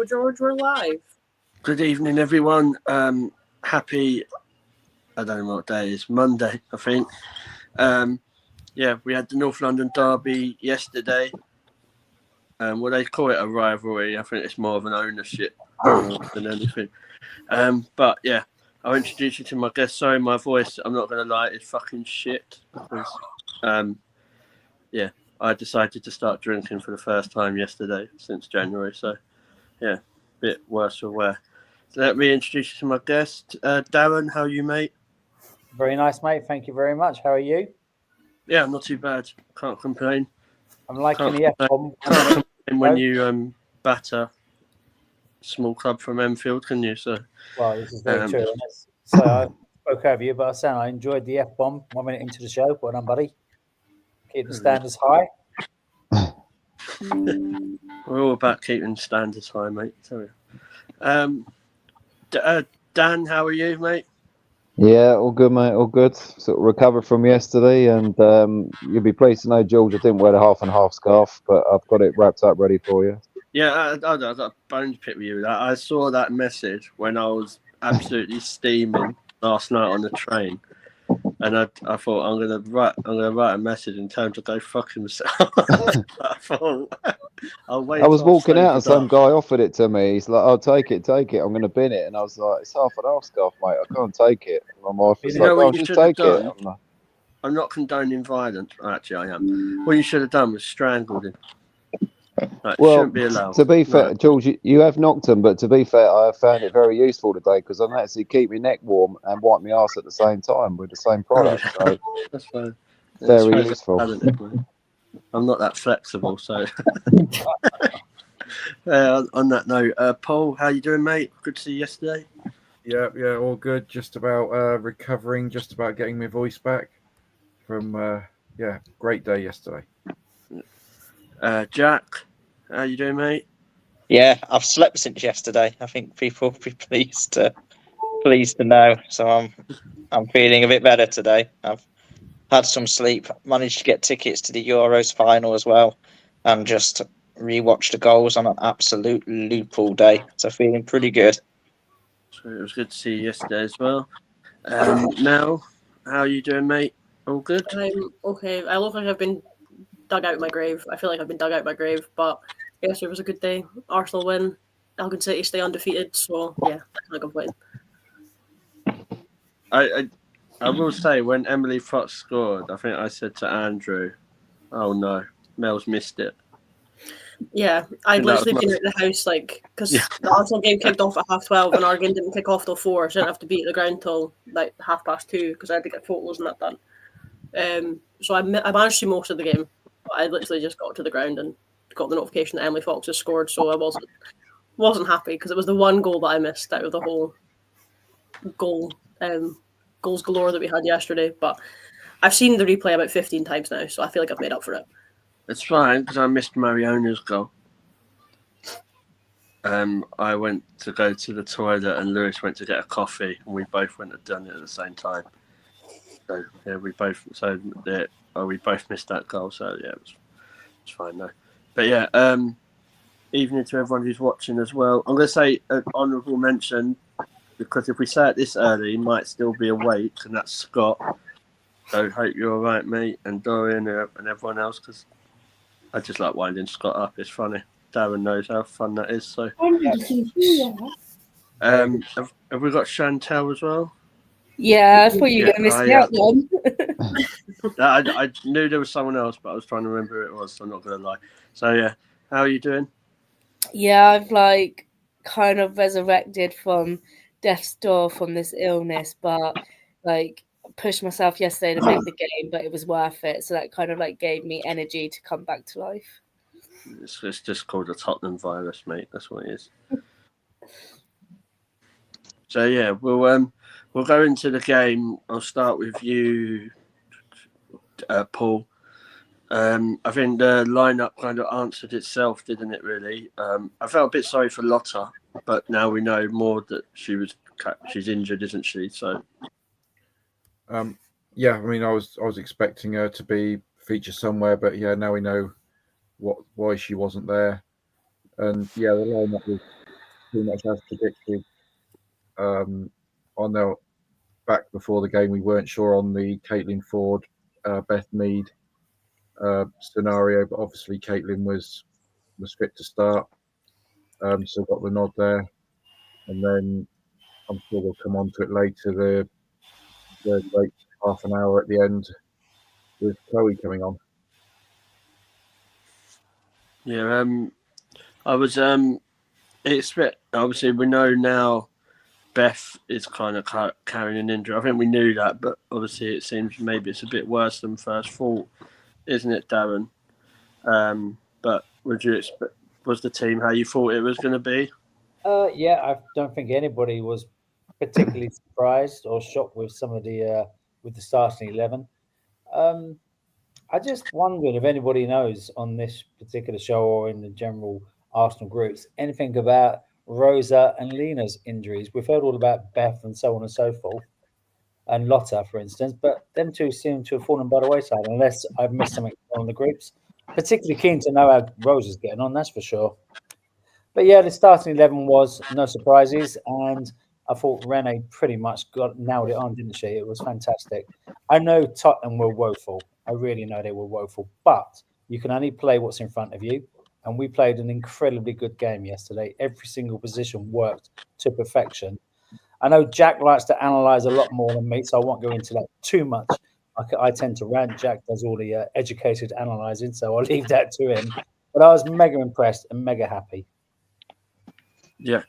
go, George. We're live. Good evening, everyone. Happy, I don't know what day it is, Monday, I think. We had the North London derby yesterday. Well, they call it a rivalry. I think it's more of an ownership than anything. But yeah, I'll introduce you to my guest. Sorry, my voice, I'm not going to lie, is fucking shit. Because, I decided to start drinking for the first time yesterday since January. So, yeah, a bit worse for wear. So let me introduce you to my guest. Darren, how are you, mate? Very nice, mate. Thank you very much. How are you? Yeah, not too bad. Can't complain. I'm liking the F-bomb. Can't complain when you batter small club from Enfield, can you? So, well, this is very true. So I spoke over you, but I was saying I enjoyed the F-bomb 1 minute into the show. Well done, buddy. Keep the standards high. We're all about keeping standards high, mate. Sorry. Dan, how are you, mate? Yeah, all good, mate. All good. Sort of recovered from yesterday, and you'll be pleased to know, George, I didn't wear the half and half scarf, but I've got it wrapped up ready for you. Yeah, I got a bone to pick with you. I saw that message when I was absolutely steaming last night on the train, and I thought I'm gonna write a message and tell him to go fuck himself. I thought I'll wait. I was walking out and some guy offered it to me. He's like, "I'll take it. I'm going to bin it." And I was like, "It's half and half scarf, mate. I can't take it." And my wife was like, "Oh, just take it." I'm not condoning violence. Actually, I am. What you should have done was strangled him. Shouldn't be allowed. To be fair, George, you have knocked him, but to be fair, I have found it very useful today because I can actually keep my neck warm and wipe my arse at the same time with the same product. So that's fine. Very useful. I'm not that flexible, so. On that note, Paul, how you doing, mate? Good to see you yesterday. Yeah, all good. Just about recovering, just about getting my voice back from great day yesterday. Jack, how you doing, mate? Yeah, I've slept since yesterday. I think people will be pleased to know. So I'm feeling a bit better today. I've had some sleep, managed to get tickets to the Euros final as well, and just rewatched the goals on an absolute loop all day. So feeling pretty good. So it was good to see you yesterday as well. Mel, how are you doing, mate? All good? I'm okay. I look like I've been dug out of my grave. I feel like I've been dug out of my grave, but yesterday was a good day. Arsenal win. Elgin City stay undefeated, so yeah, I can't complain. I will say, when Emily Fox scored, I think I said to Andrew, "Oh no, Mel's missed it." Yeah, I'd literally been at the house because the Arsenal game kicked off at 12:30 and our game didn't kick off till 4, so I didn't have to be at the ground till like 2:30 because I had to get photos and that done. So I managed to see most of the game. But I literally just got to the ground and got the notification that Emily Fox has scored, so I wasn't happy because it was the one goal that I missed out of the whole goals galore that we had yesterday. But I've seen the replay about 15 times now, so I feel like I've made up for it. It's fine because I missed Mariona's goal. I went to go to the toilet and Lewis went to get a coffee, and we both went and done it at the same time. So yeah, we both missed that goal. So yeah, it's fine though. But yeah, evening to everyone who's watching as well. I'm going to say an honourable mention because if we say it this early, he might still be awake, and that's Scott. So hope you're all right, mate, and Dorian and everyone else, because I just like winding Scott up. It's funny. Darren knows how fun that is. So, have we got Chantel as well? Yeah, I thought you were going to miss me out then. I knew there was someone else, but I was trying to remember who it was, so I'm not going to lie. So, yeah, how are you doing? Yeah, I've kind of resurrected from death's door from this illness, but pushed myself yesterday to make the game, but it was worth it. So that kind of gave me energy to come back to life. It's just called a Tottenham virus, mate. That's what it is. So yeah, we'll go into the game. I'll start with you, Paul. I think the lineup kind of answered itself, didn't it? Really. I felt a bit sorry for Lotta, but now we know more that she's injured, isn't she? So. Yeah, I mean, I was expecting her to be featured somewhere, but yeah, now we know why she wasn't there. And yeah, the lineup was pretty much as predicted. On the back before the game, we weren't sure on the Caitlin Ford, Beth Mead scenario, but obviously Caitlin was fit to start, so got the nod there. And then I'm sure we'll come on to it later. The great half an hour at the end with Chloe coming on. Yeah, I was expect. Obviously, we know now Beth is kind of carrying an injury. I think we knew that, but obviously it seems maybe it's a bit worse than first thought, isn't it, Darren? But would you expect? Was the team how you thought it was going to be? Yeah, I don't think anybody was particularly surprised or shocked with some of the with the starting 11. I just wondered if anybody knows on this particular show or in the general Arsenal groups anything about Rosa and Lena's injuries. We've heard all about Beth and so on and so forth, and Lotta, for instance, but them two seem to have fallen by the wayside, unless I've missed something on the groups. Particularly keen to know how Rosa's getting on, that's for sure. But yeah, the starting 11 was no surprises, and I thought Renee pretty much nailed it on, didn't she? It was fantastic. I know Tottenham were woeful. I really know they were woeful, but you can only play what's in front of you. And we played an incredibly good game yesterday. Every single position worked to perfection. I know Jack likes to analyse a lot more than me, so I won't go into that too much. I tend to rant. Jack does all the educated analysing, so I'll leave that to him. But I was mega impressed and mega happy. Yeah,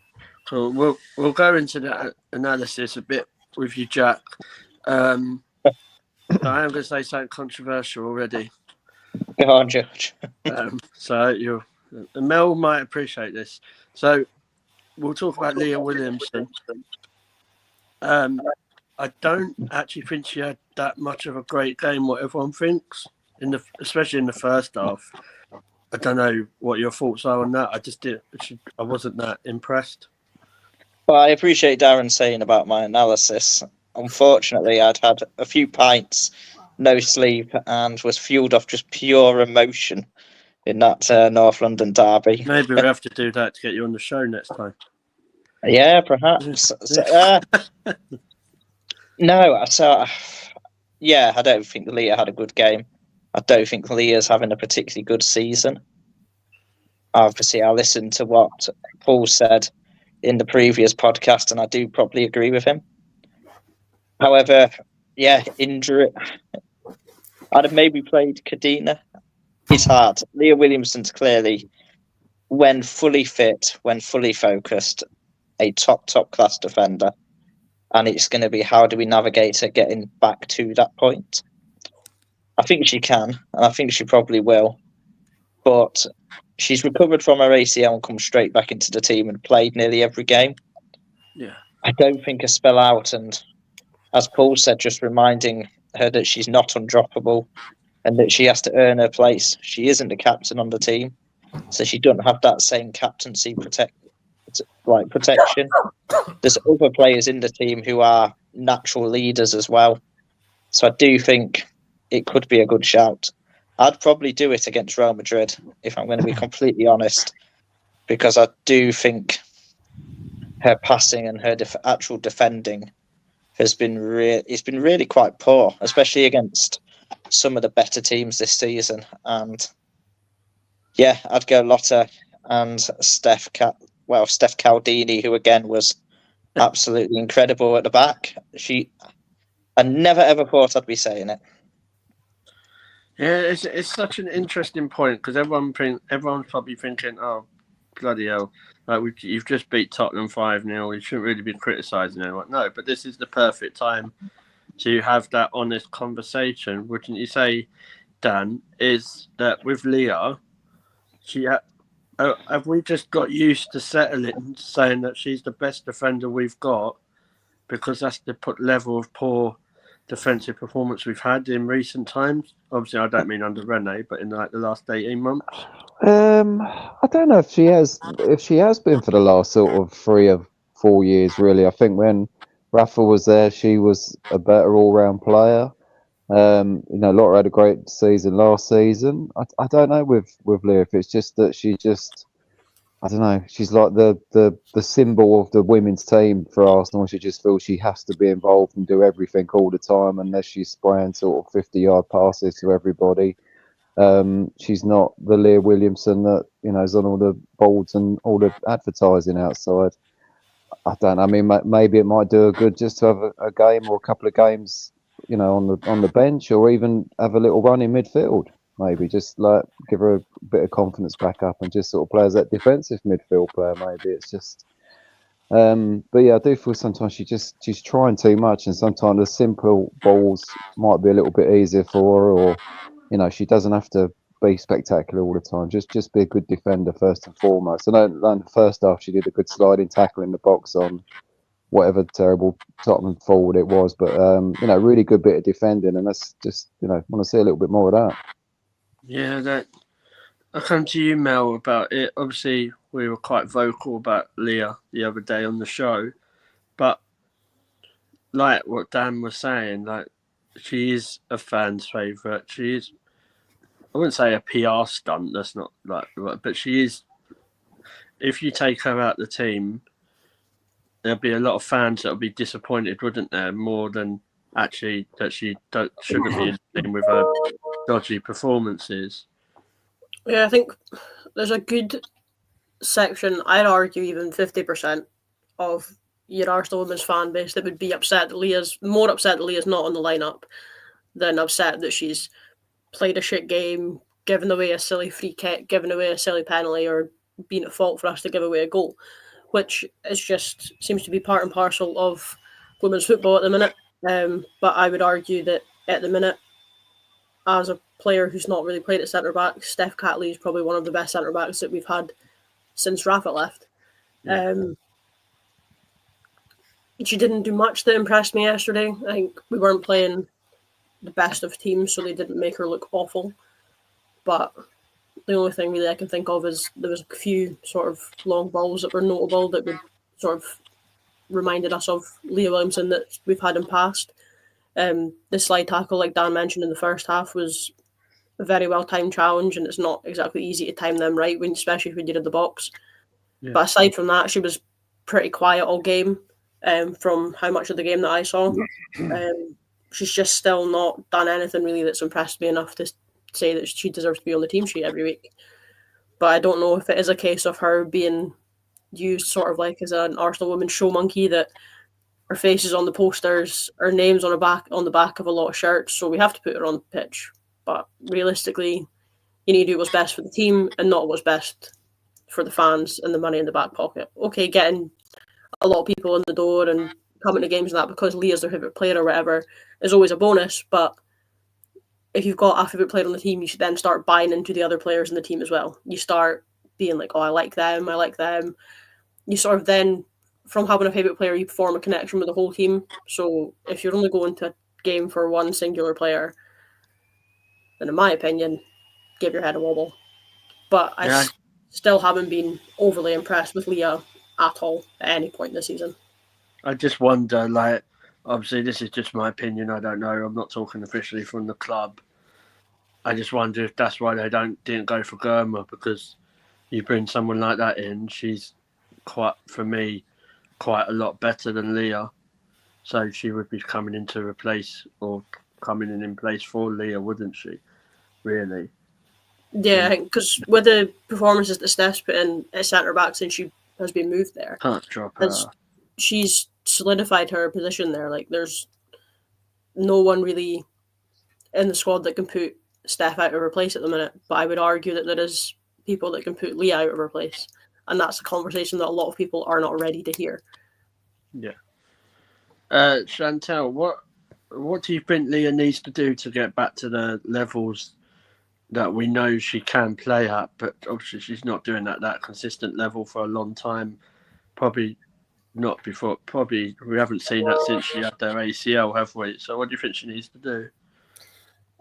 so we'll go into that analysis a bit with you, Jack. I am going to say something controversial already. Go on, George. So Mel might appreciate this. So we'll talk about Leah Williamson. I don't actually think she had that much of a great game, what everyone thinks, especially in the first half. I don't know what your thoughts are on that. I wasn't that impressed. Well, I appreciate Darren saying about my analysis. Unfortunately, I'd had a few pints, no sleep, and was fueled off just pure emotion in that North London derby. Maybe we have to do that to get you on the show next time. Yeah, perhaps. No, I don't think Leah had a good game. I don't think Leah's having a particularly good season. Obviously, I listened to what Paul said in the previous podcast, and I do probably agree with him. However, injury. I'd have maybe played Kadina. It's hard. Leah Williamson's clearly, when fully fit, when fully focused, a top class defender. And it's going to be how do we navigate her getting back to that point? I think she can, and I think she probably will. But she's recovered from her ACL and come straight back into the team and played nearly every game. Yeah. I don't think a spell out, and as Paul said, just reminding her that she's not undroppable and that she has to earn her place. She isn't the captain on the team, so she doesn't have that same captaincy protection. There's other players in the team who are natural leaders as well. So I do think it could be a good shout. I'd probably do it against Real Madrid, if I'm going to be completely honest, because I do think her passing and her actual defending has been really quite poor, especially against some of the better teams this season. And yeah, I'd go Lotta and Steph Caldini, who again was absolutely incredible at the back. I never ever thought I'd be saying it. Yeah, it's such an interesting point because everyone's probably thinking, oh, bloody hell, you've just beat Tottenham 5-0. You shouldn't really be criticising anyone. No, but this is the perfect time to have that honest conversation, wouldn't you say, Dan? Is that with Leah, have we just got used to settling saying that she's the best defender we've got because that's the level of poor defensive performance we've had in recent times? Obviously, I don't mean under Renee, but in the last 18 months. I don't know if she has been for the last sort of 3 or 4 years. Really, I think when Rafa was there, she was a better all-round player. Lotta had a great season last season. I don't know with Leah if it's just that I don't know. She's like the symbol of the women's team for Arsenal. She just feels she has to be involved and do everything all the time, unless she's spraying sort of 50-yard passes to everybody. She's not the Leah Williamson that is on all the boards and all the advertising outside. I don't know. I mean, maybe it might do her good just to have a game or a couple of games, on the bench, or even have a little run in midfield. Maybe just like give her a bit of confidence back up and just sort of play as that defensive midfield player. Maybe it's just. But yeah, I do feel sometimes she's trying too much, and sometimes the simple balls might be a little bit easier for her, or she doesn't have to be spectacular all the time. Just be a good defender first and foremost. I know in the first half she did a good sliding tackle in the box on whatever terrible Tottenham forward it was, but really good bit of defending, and that's just want to see a little bit more of that. Yeah, I come to you, Mel, about it. Obviously, we were quite vocal about Leah the other day on the show, but like what Dan was saying, like she is a fan's favourite. She is. I wouldn't say a PR stunt. That's not like, but she is. If you take her out the team, there'll be a lot of fans that'll be disappointed, wouldn't there? More than actually that she shouldn't be in the team with her dodgy performances. Yeah, I think there's a good section, I'd argue even 50% of your Arsenal women's fan base that would be more upset that Leah's not on the lineup than upset that she's played a shit game, given away a silly free kick, given away a silly penalty, or been at fault for us to give away a goal, which is just seems to be part and parcel of women's football at the minute. But I would argue that at the minute, as a player who's not really played at centre back, Steph Catley is probably one of the best centre backs that we've had since Rafa left. She didn't do much that impressed me yesterday. I think we weren't playing the best of teams, so they didn't make her look awful. But the only thing really I can think of is there was a few sort of long balls that were notable that would sort of reminded us of Leah Williamson that we've had in past. The slide tackle, like Dan mentioned in the first half, was a very well-timed challenge, and it's not exactly easy to time them right, especially if we did in the box. Yeah. But aside from that, she was pretty quiet all game, from how much of the game that I saw. She's just still not done anything really that's impressed me enough to say that she deserves to be on the team sheet every week. But I don't know if it is a case of her being used sort of like as an Arsenal women's show monkey, that her face is on the posters, her name's on the back of a lot of shirts, so we have to put her on the pitch. But realistically, you need to do what's best for the team and not what's best for the fans and the money in the back pocket. Okay, getting a lot of people in the door and coming to games and that because Leah's their favourite player or whatever is always a bonus, but if you've got a favourite player on the team, you should then start buying into the other players in the team as well. You start being like, oh, I like them. You sort of then, from having a favourite player, you form a connection with the whole team. So if you're only going to a game for one singular player, then in my opinion, give your head a wobble. But I still haven't been overly impressed with Leah at all at any point this season. I just wonder, like, obviously this is just my opinion, I don't know, I'm not talking officially from the club. I just wonder if that's why they didn't go for Germa, because you bring someone like that in, she's quite a lot better than Leah. So she would be coming in to replace or coming in place for Leah, wouldn't she? Really? Yeah, because with the performances that Steph's put in at centre back since she has been moved there, can't drop her. She's solidified her position there. Like, there's no one really in the squad that can put Steph out of her place at the minute. But I would argue that there is people that can put Leah out of her place, and that's a conversation that a lot of people are not ready to hear. Yeah. Chantel, what do you think Leah needs to do to get back to the levels that we know she can play at? But obviously she's not doing that consistent level for a long time. Probably not before. Probably we haven't seen that since she had their ACL, have we? So what do you think she needs to do?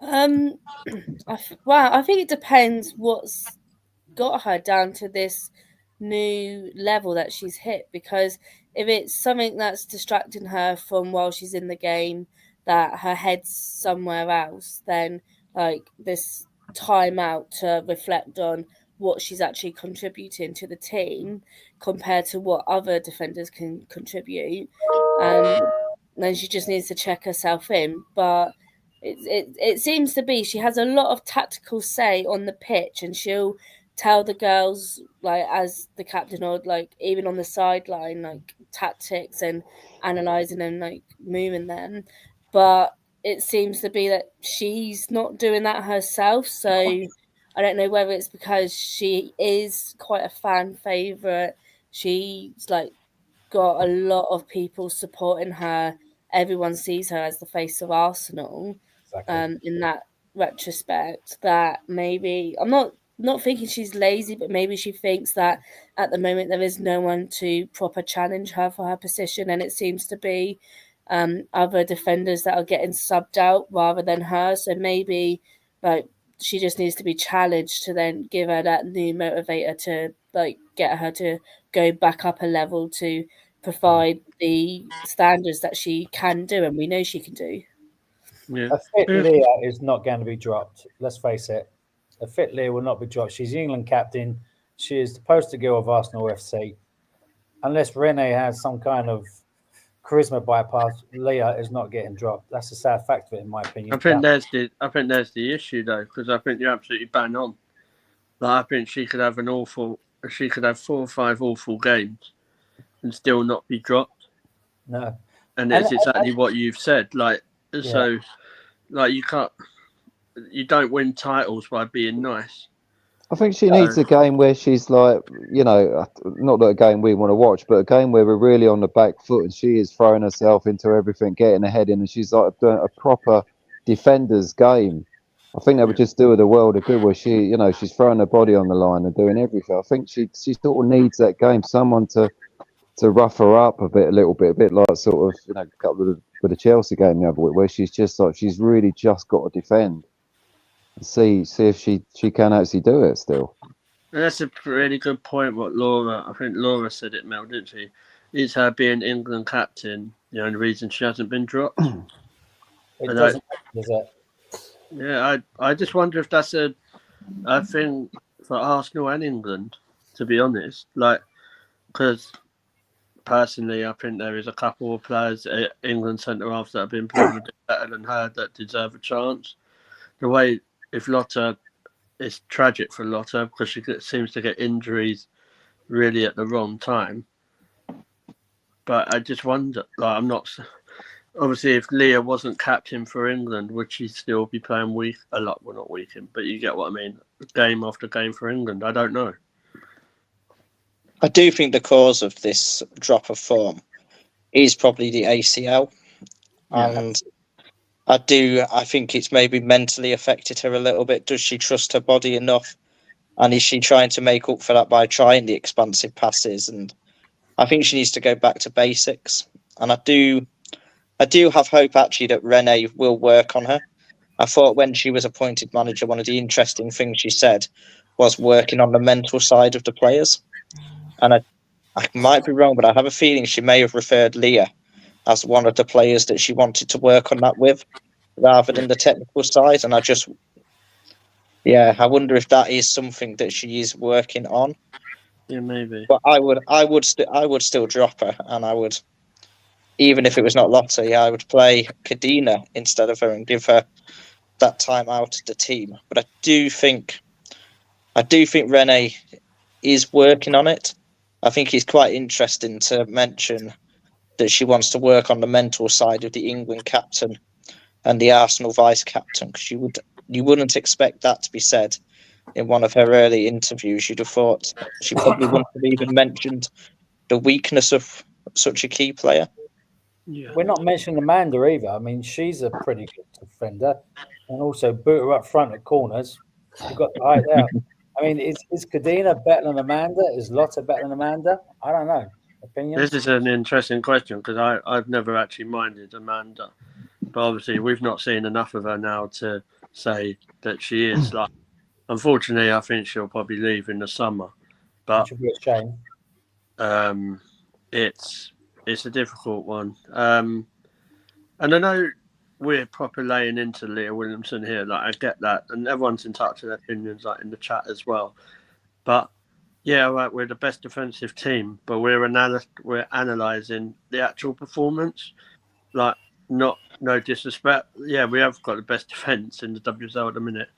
I think it depends what's got her down to this new level that she's hit, because if it's something that's distracting her from while she's in the game, that her head's somewhere else, then like this time out to reflect on what she's actually contributing to the team compared to what other defenders can contribute. Then she just needs to check herself in. But it seems to be she has a lot of tactical say on the pitch, and she'll tell the girls, like as the captain, or like even on the sideline, like tactics and analysing and like moving them. But it seems to be that she's not doing that herself. So I don't know whether it's because she is quite a fan favourite. She's like got a lot of people supporting her. Everyone sees her as the face of Arsenal. Exactly. In that retrospect, that maybe I'm not thinking she's lazy, but maybe she thinks that at the moment there is no one to proper challenge her for her position, and it seems to be other defenders that are getting subbed out rather than her. So maybe like she just needs to be challenged to then give her that new motivator to like get her to go back up a level to provide the standards that she can do, and we know she can do. Yeah. A fit Leah is not going to be dropped. Let's face it. A fit Leah will not be dropped. She's the England captain. She is the poster girl of Arsenal FC. Unless Renee has some kind of charisma bypass, Leah is not getting dropped. That's a sad fact of it, in my opinion. I think there's the issue though, because I think you're absolutely bang on. Like, I think she could have 4 or 5 awful games and still not be dropped. No. And it's exactly what you've said. Like, so, like you don't win titles by being nice. I think she needs a game where she's like, not that a game we want to watch, but a game where we're really on the back foot and she is throwing herself into everything, getting ahead in, and she's like doing a proper defender's game. I think that would just do her the world of good, where she's throwing her body on the line and doing everything. I think she sort of needs that game, someone to rough her up a little bit, a bit like sort of, with the Chelsea game the other week, where she's just like, she's really just got to defend. See if she can actually do it still. And that's a really good point. I think Laura said it, Mel, didn't she? It's her being England captain the only reason she hasn't been dropped. It doesn't, does it? Yeah, I just wonder if that's a thing for Arsenal and England, to be honest. Like, because personally, I think there is a couple of players, England centre halves, that have been playing better than her that deserve a chance. The way, if Lotta, it's tragic for Lotta because she seems to get injuries really at the wrong time. But I just wonder, like, I'm not. Obviously, if Leah wasn't captain for England, would she still be playing a lot? Well, not weekend, but you get what I mean. Game after game for England. I don't know. I do think the cause of this drop of form is probably the ACL. Yeah. And I think it's maybe mentally affected her a little bit. Does she trust her body enough? And is she trying to make up for that by trying the expansive passes? And I think she needs to go back to basics. And I do have hope, actually, that Renee will work on her. I thought when she was appointed manager, one of the interesting things she said was working on the mental side of the players. And I might be wrong, but I have a feeling she may have referred Leah as one of the players that she wanted to work on that with, rather than the technical side. And I wonder if that is something that she is working on. Yeah, maybe. But I would still drop her, and I would, even if it was not Lotte, I would play Kadina instead of her and give her that time out of the team. But I do think Renee is working on it. I think it's quite interesting to mention that she wants to work on the mental side of the England captain and the Arsenal vice captain, because you wouldn't expect that to be said in one of her early interviews. You'd have thought she probably wouldn't have even mentioned the weakness of such a key player. Yeah. We're not mentioning Amanda either. I mean, she's a pretty good defender, and also boot her up front at corners. You've got the height there. I mean, is Kadina better than Amanda? Is Lotta better than Amanda? I don't know. Opinion? This is an interesting question because I've never actually minded Amanda, but obviously we've not seen enough of her now to say that she is. Like, unfortunately, I think she'll probably leave in the summer. But which would be a shame. It's a difficult one. And I know we're proper laying into Leah Williamson here. Like, I get that, and everyone's entitled to their opinions, like in the chat as well. But yeah, right, we're the best defensive team, but we're analysing the actual performance. Like, no disrespect. Yeah, we have got the best defence in the WSL at the minute.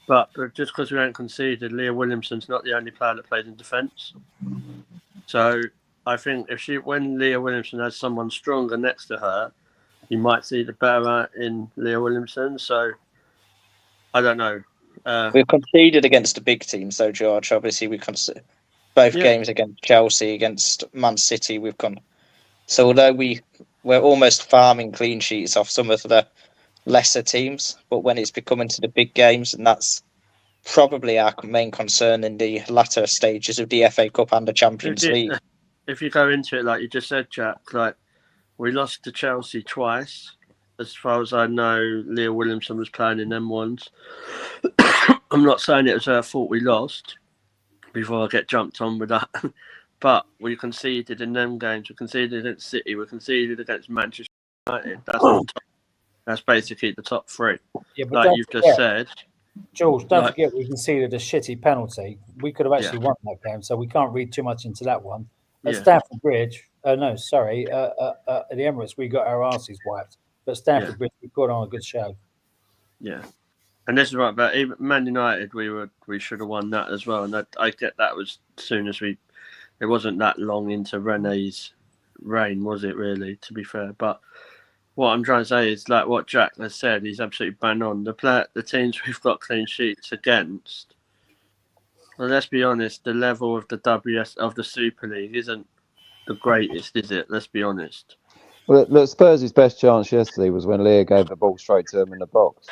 But just because we haven't conceded, Leah Williamson's not the only player that plays in defence. So I think when Leah Williamson has someone stronger next to her, you might see the better in Leah Williamson. So I don't know. We've conceded against a big team, so George. Obviously, we conceded both games against Chelsea, against Man City. We've gone. So although we're almost farming clean sheets off some of the lesser teams, but when it's becoming to the big games, and that's probably our main concern in the latter stages of the FA Cup and the Champions League. If you go into it like you just said, Jack, like we lost to Chelsea twice. As far as I know, Leah Williamson was playing in them ones. I'm not saying it was her fault we lost before I get jumped on with that. But we conceded in them games. We conceded against City. We conceded against Manchester United. That's basically the top three. Yeah, but like you've just said. Jules, don't forget we conceded a shitty penalty. We could have actually won that game, so we can't read too much into that one. At Stamford Bridge, at the Emirates, we got our arses wiped. But Stamford Bridge, we put on a good show. Yeah. And this is right, but even Man United, we should have won that as well. And I get that was as soon as it wasn't that long into Rene's reign, was it really, to be fair? But what I'm trying to say is, like what Jack has said, he's absolutely bang on. The teams we've got clean sheets against, well, let's be honest, the level of the Super League isn't the greatest, is it? Let's be honest. Well, look, Spurs' best chance yesterday was when Leah gave the ball straight to them in the box.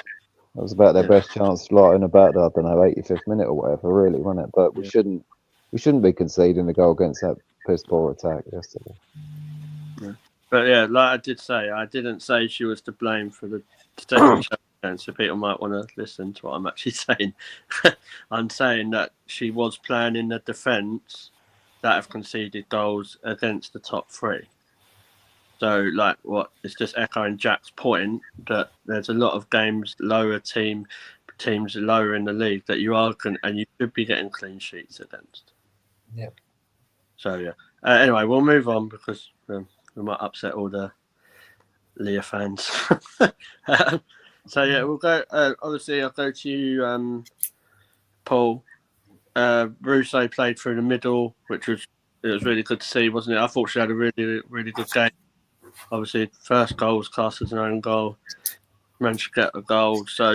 That was about their best chance, like in about I don't know 85th minute or whatever, really, wasn't it? But we shouldn't be conceding the goal against that piss poor attack yesterday. Yeah. But yeah, like I did say, I didn't say she was to blame for the second chance, so people might want to listen to what I'm actually saying. I'm saying that she was playing in the defence that have conceded goals against the top three. So, it's just echoing Jack's point that there's a lot of games, teams lower in the league that you should be getting clean sheets against. Yeah. So, yeah. Anyway, we'll move on because we might upset all the Leah fans. So, yeah, we'll go. Obviously, I'll go to you, Paul. Russo played through the middle, which was really good to see, wasn't it? I thought she had a really, really good game. Obviously, first goal was classed as an own goal. Managed to get a goal. So,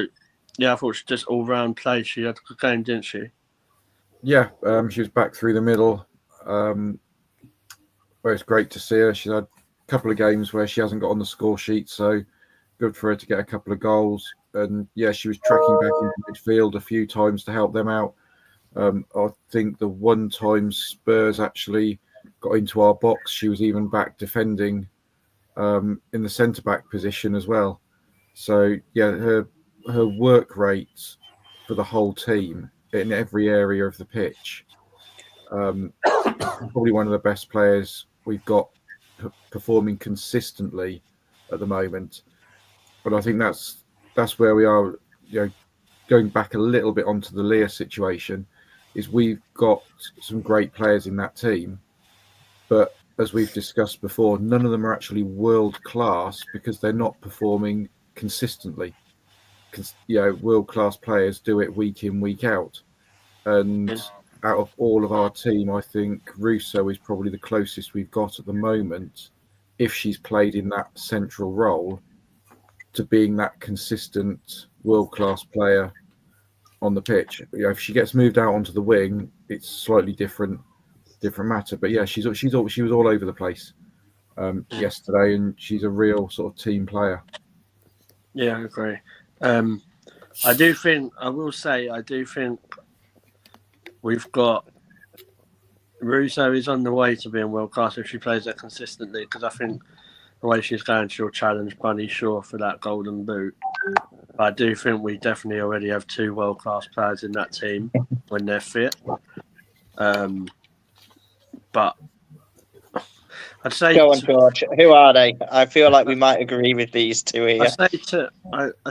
yeah, I thought she just all-round play. She had a good game, didn't she? Yeah, she was back through the middle. Well, it's great to see her. She's had a couple of games where she hasn't got on the score sheet, so good for her to get a couple of goals. And, yeah, she was tracking back into midfield a few times to help them out. I think the one time Spurs actually got into our box, she was even back defending in the centre-back position as well. So, yeah, her work rate for the whole team in every area of the pitch, probably one of the best players we've got performing consistently at the moment. But I think that's where we are, going back a little bit onto the Leah situation, is we've got some great players in that team, but as we've discussed before, none of them are actually world class because they're not performing consistently. World class players do it week in, week out. And out of all of our team, I think Russo is probably the closest we've got at the moment, if she's played in that central role, to being that consistent world class player on the pitch. If she gets moved out onto the wing, it's slightly different matter. But yeah, she was all over the place yesterday, and she's a real sort of team player. Yeah, I agree. I do think we've got Russo is on the way to being world class if she plays that consistently, because I think the way she's going, she'll challenge Bunny Shaw for that golden boot. But I do think we definitely already have two world class players in that team when they're fit. But I'd say, go on, George. Who are they? I feel like we might agree with these two here. I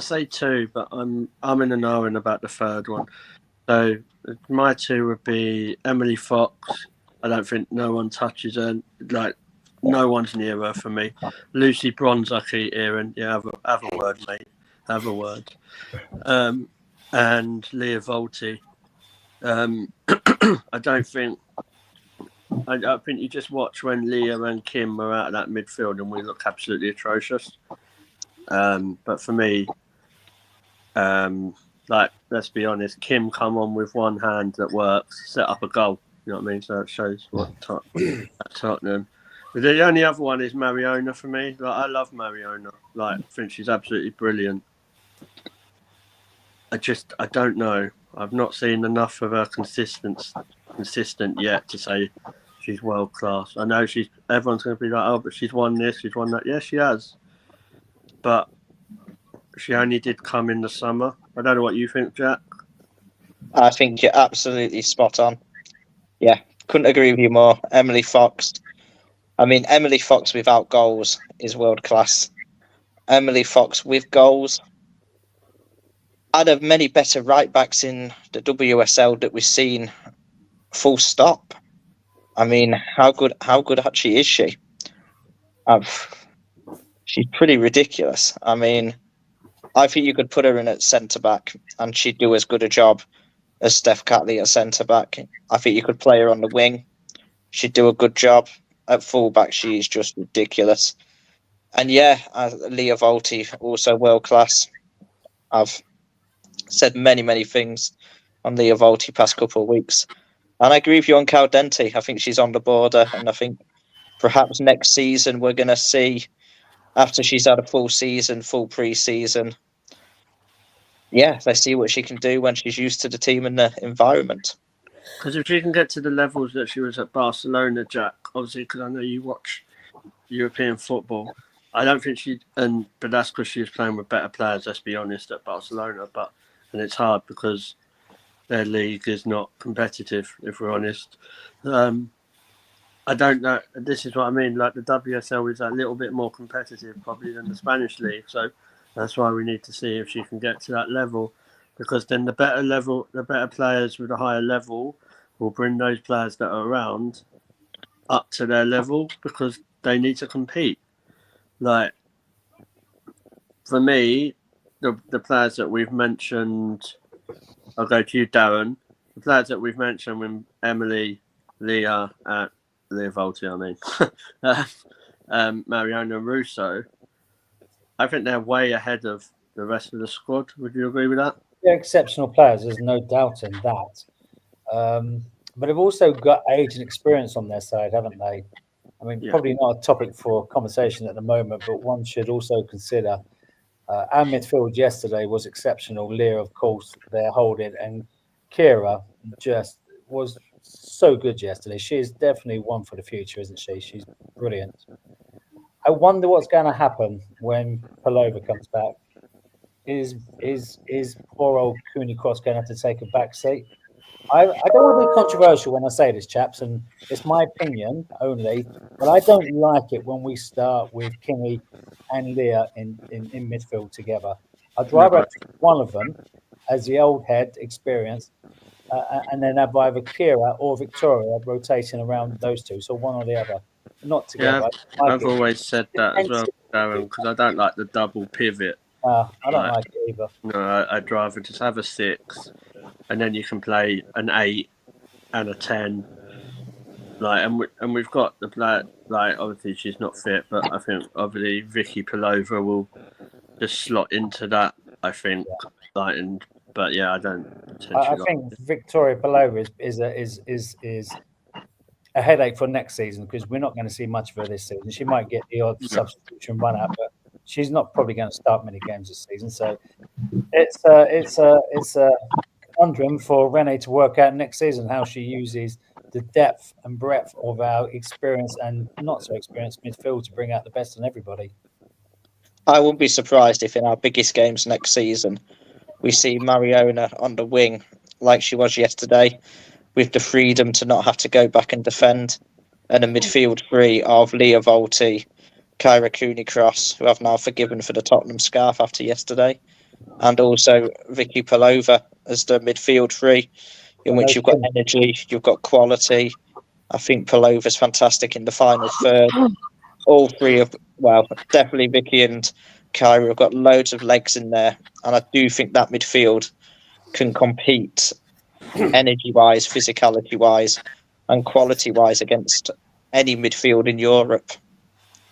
say two, but I'm in an knowing about the third one. So my two would be Emily Fox. I don't think no one touches her. Like, no one's near her for me. Lucy Bronze, I keep hearing. Yeah, have a word, mate. Have a word. And Leah Volti. I don't think. I think you just watch when Leah and Kim are out of that midfield and we look absolutely atrocious. But for me, like, let's be honest, Kim come on with one hand that works, set up a goal. You know what I mean? So it shows what Tottenham. But the only other one is Mariona for me. Like, I love Mariona. Like, I think she's absolutely brilliant. I don't know. I've not seen enough of her consistent yet to say she's world class. I know everyone's going to be like, oh, but she's won this, she's won that. Yeah, she has. But she only did come in the summer. I don't know what you think, Jack. I think you're absolutely spot on. Yeah, couldn't agree with you more. Emily Fox. I mean, Emily Fox without goals is world class. Emily Fox with goals. I'd have many better right backs in the WSL that we've seen. Full stop. I mean, how good actually is she? She's pretty ridiculous. I mean, I think you could put her in at centre back and she'd do as good a job as Steph Catley at centre back. I think you could play her on the wing. She'd do a good job. At full back, she's just ridiculous. And yeah, Leah Volti, also world class. I've said many things on Leah Volti past couple of weeks. And I agree with you on Caldente. I think she's on the border. And I think perhaps next season we're going to see, after she's had a full season, full pre-season, yeah, let's see what she can do when she's used to the team and the environment. Because if she can get to the levels that she was at Barcelona, Jack, obviously, because I know you watch European football, I don't think but that's because she was playing with better players, let's be honest, at Barcelona. And it's hard because their league is not competitive, if we're honest. I don't know. This is what I mean. Like, the WSL is a little bit more competitive probably than the Spanish league. So that's why we need to see if she can get to that level. Because then the better players with a higher level will bring those players that are around up to their level because they need to compete. Like, for me, the players that we've mentioned, I'll go to you, Darren. The players that we've mentioned with Emily, Leah Volti, Mariona Russo, I think they're way ahead of the rest of the squad. Would you agree with that? They're exceptional players. There's no doubt in that. But they've also got age and experience on their side, haven't they? I mean, probably not a topic for conversation at the moment, but one should also consider our midfield yesterday was exceptional. Leah, of course, their holding, and Kira just was so good yesterday. She is definitely one for the future, isn't she? She's brilliant. I wonder what's going to happen when Palova comes back. Is poor old Cooney Cross going to have to take a back seat? I don't want to be controversial when I say this, chaps, and it's my opinion only, but I don't like it when we start with Kimmy and Leah in midfield together. I'd rather have one of them as the old head experience, and then have either Kira or Victoria rotating around those two, so one or the other, not together. Yeah, I've always said that as well, Darren, because I don't like the double pivot. I don't like it either. No, I'd rather just have a 6, and then you can play an 8 and a 10. Like, and we've got the player. Like, obviously she's not fit, but I think obviously Vicky Palova will just slot into that. I think, I don't. I think Victoria Palova is a headache for next season because we're not going to see much of her this season. She might get the odd substitution run out, but she's not probably going to start many games this season. So it's a conundrum for Renee to work out next season how she uses the depth and breadth of our experienced and not so experienced midfield to bring out the best in everybody. I wouldn't be surprised if in our biggest games next season we see Mariona on the wing like she was yesterday, with the freedom to not have to go back and defend, and a midfield three of Leah Volti, Kyra Cooney Cross, who I've now forgiven for the Tottenham scarf after yesterday, and also Vicky Pelova as the midfield three, in which you've got energy, you've got quality. I think Pelova's fantastic in the final third. All three of, well, definitely Vicky and Kyra have got loads of legs in there, and I do think that midfield can compete energy-wise, physicality-wise, and quality-wise against any midfield in Europe.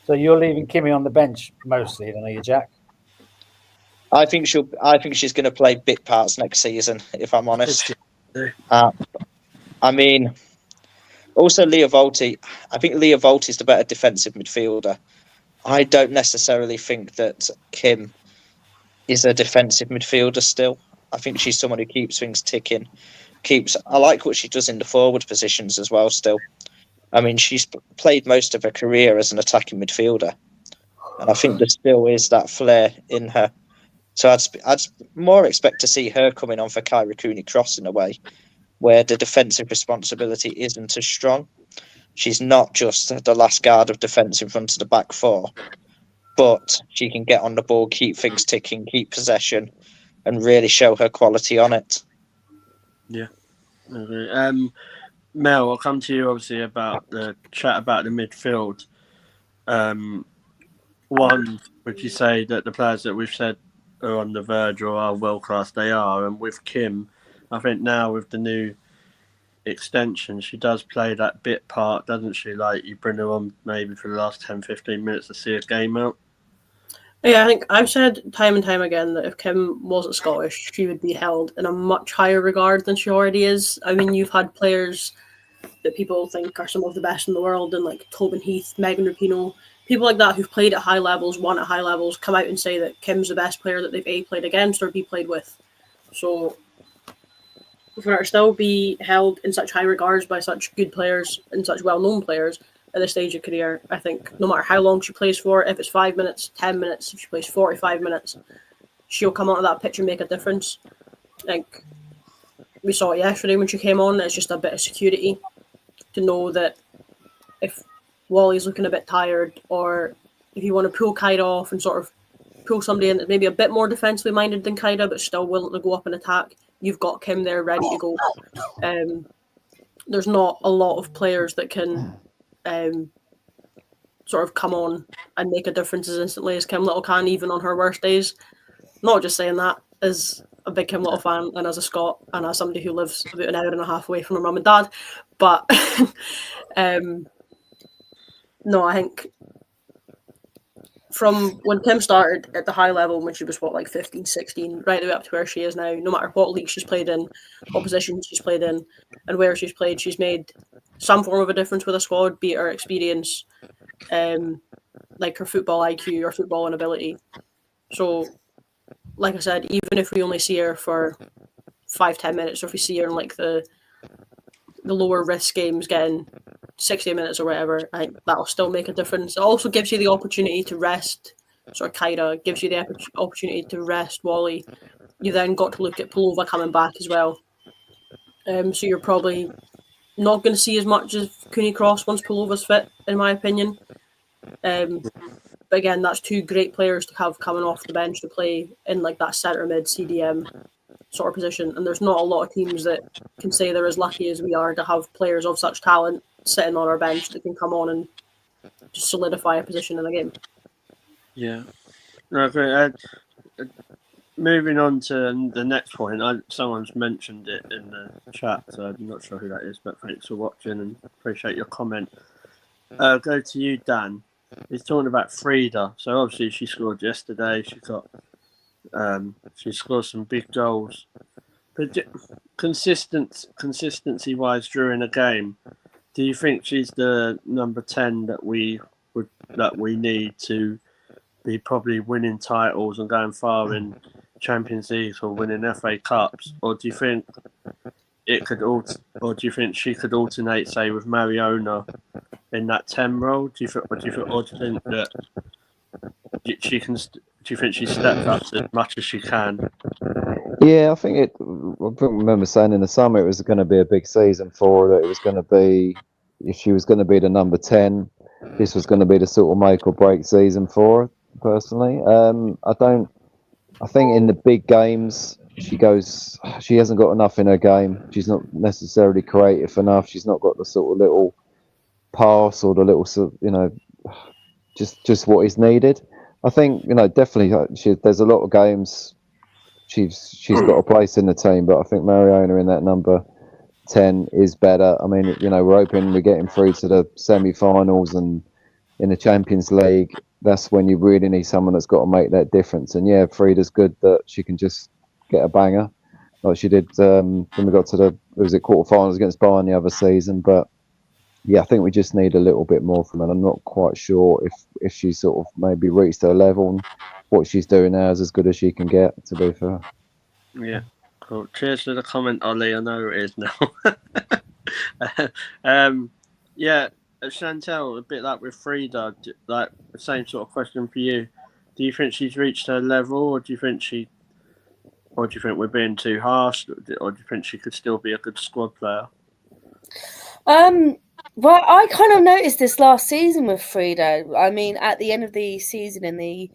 So you're leaving Kimmy on the bench mostly, then, are you, Jack? I think she's going to play bit parts next season, if I'm honest. I mean, also Leah Volti. I think Leah Volti is the better defensive midfielder. I don't necessarily think that Kim is a defensive midfielder still. I think she's someone who keeps things ticking. I like what she does in the forward positions as well still. I mean, she's played most of her career as an attacking midfielder. And I think there still is that flair in her. So I'd more expect to see her coming on for Kyra Cooney-Cross in a way, where the defensive responsibility isn't as strong. She's not just the last guard of defence in front of the back four, but she can get on the ball, keep things ticking, keep possession, and really show her quality on it. Yeah. Okay. Mel, I'll come to you obviously about the chat about the midfield. One, would you say that the players that we've said are on the verge or are world class? They are, and with Kim, I think now with the new extension, she does play that bit part, doesn't she? Like you bring her on maybe for the last 10-15 minutes to see a game out. Yeah, I think I've said time and time again that if Kim wasn't Scottish, she would be held in a much higher regard than she already is. I mean, you've had players that people think are some of the best in the world, and like Tobin Heath, Megan Rapinoe, people like that who've played at high levels, won at high levels, come out and say that Kim's the best player that they've A, played against or B, played with. So for her to still be held in such high regards by such good players and such well-known players at this stage of career, I think no matter how long she plays for, if it's 5 minutes, 10 minutes, if she plays 45 minutes, she'll come onto that pitch and make a difference. I think we saw it yesterday when she came on. It's just a bit of security to know that if Wally's looking a bit tired, or if you want to pull Kyra off and sort of pull somebody in that's maybe a bit more defensively minded than Kyra but still willing to go up and attack, you've got Kim there ready to go. There's not a lot of players that can sort of come on and make a difference as instantly as Kim Little can, even on her worst days. Not just saying that as a big Kim Little fan and as a Scot and as somebody who lives about an hour and a half away from her mum and dad, but no, I think from when Kim started at the high level, when she was, 15, 16, right the way up to where she is now, no matter what league she's played in, what position she's played in, and where she's played, she's made some form of a difference with a squad, be it her experience, like her football IQ or footballing ability. So, like I said, even if we only see her for 5-10 minutes, or if we see her in like the lower risk games getting 60 minutes or whatever, I think that'll still make a difference. It also gives you the opportunity to rest sort of Kyra, gives you the opportunity to rest Wally. You then got to look at Pelova coming back as well. So you're probably not going to see as much as Cooney-Cross once Pelova's fit, in my opinion. But again, that's two great players to have coming off the bench to play in like that centre mid CDM sort of position, and there's not a lot of teams that can say they're as lucky as we are to have players of such talent sitting on our bench that can come on and just solidify a position in the game. Yeah. Okay. Moving on to the next point, someone's mentioned it in the chat, so I'm not sure who that is, but thanks for watching and appreciate your comment. Go to you, Dan. He's talking about Frida. So obviously she scored yesterday. She scored some big goals. But consistency wise during a game, do you think she's the number 10 that we need to be probably winning titles and going far in Champions Leagues or winning FA Cups, or do you think do you think she could alternate, say, with Mariona in that 10 role? Do you think that she can? Do you think she stepped up as much as she can? Yeah, I remember saying in the summer it was going to be a big season for her. That it was going to be, if she was going to be the number 10, this was going to be the sort of make or break season for her. Personally, I don't I think in the big games, she hasn't got enough in her game. She's not necessarily creative enough. She's not got the sort of little pass or the little sort of, just what is needed. I think, definitely there's a lot of games she's got a place in the team, but I think Mariona in that number 10 is better. I mean, we're hoping we're getting through to the semi-finals, and in the Champions League, that's when you really need someone that's got to make that difference. And yeah, Frida's good that she can just get a banger like she did when we got to the quarterfinals against Bayern the other season. But yeah, I think we just need a little bit more from her. I'm not quite sure if she sort of maybe reached her level, and what she's doing now is as good as she can get, to be fair. Yeah, cool. Cheers for the comment, Ollie. I know it is now. Yeah, Chantel, a bit like with Frida, like the same sort of question for you. Do you think she's reached her level, or do you think we're being too harsh, or do you think she could still be a good squad player? Well, I kind of noticed this last season with Frida. I mean, at the end of the season in the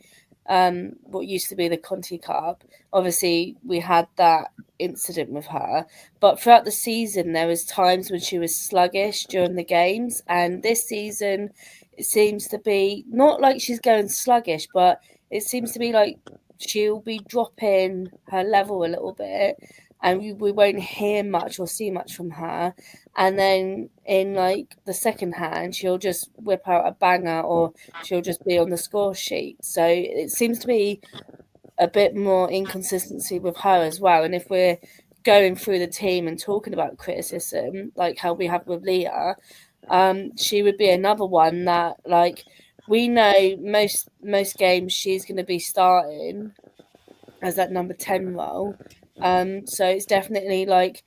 what used to be the Conti Cup, obviously we had that incident with her, but throughout the season there was times when she was sluggish during the games, and this season it seems to be not like she's going sluggish, but it seems to be like she'll be dropping her level a little bit, and we won't hear much or see much from her. And then in like the second hand, she'll just whip out a banger, or she'll just be on the score sheet. So it seems to be a bit more inconsistency with her as well. And if we're going through the team and talking about criticism, like how we have with Leah, she would be another one that, like, we know most games she's going to be starting as that number 10 role. So it's definitely like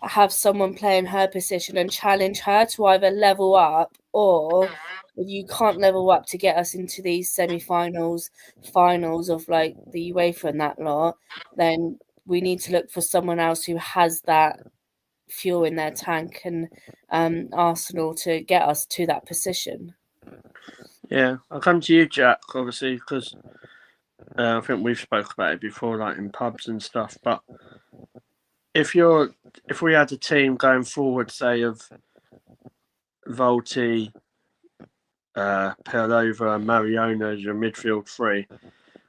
have someone playing her position and challenge her to either level up, or if you can't level up to get us into these semi-finals, finals of like the UEFA and that lot, then we need to look for someone else who has that fuel in their tank and Arsenal to get us to that position. Yeah, I'll come to you, Jack, obviously, because I think we've spoke about it before, like in pubs and stuff. But if we had a team going forward, say of Volti, Perlova, and Mariona as your midfield three,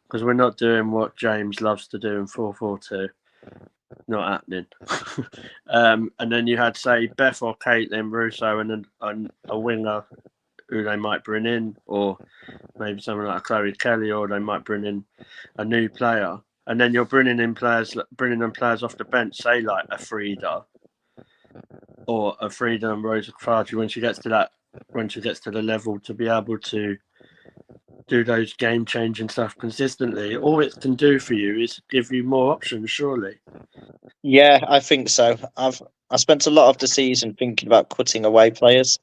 because we're not doing what James loves to do in 4-4-2. Not happening. And then you had, say, Beth or Caitlin, Russo, and a winger who they might bring in, or maybe someone like Chloe Kelly, or they might bring in a new player. And then you're bringing in players off the bench, say like a Frida, or a Frida and Rosa Kvaji when she gets to the level to be able to do those game-changing stuff consistently. All it can do for you is give you more options, surely. Yeah, I think so. I spent a lot of the season thinking about cutting away players,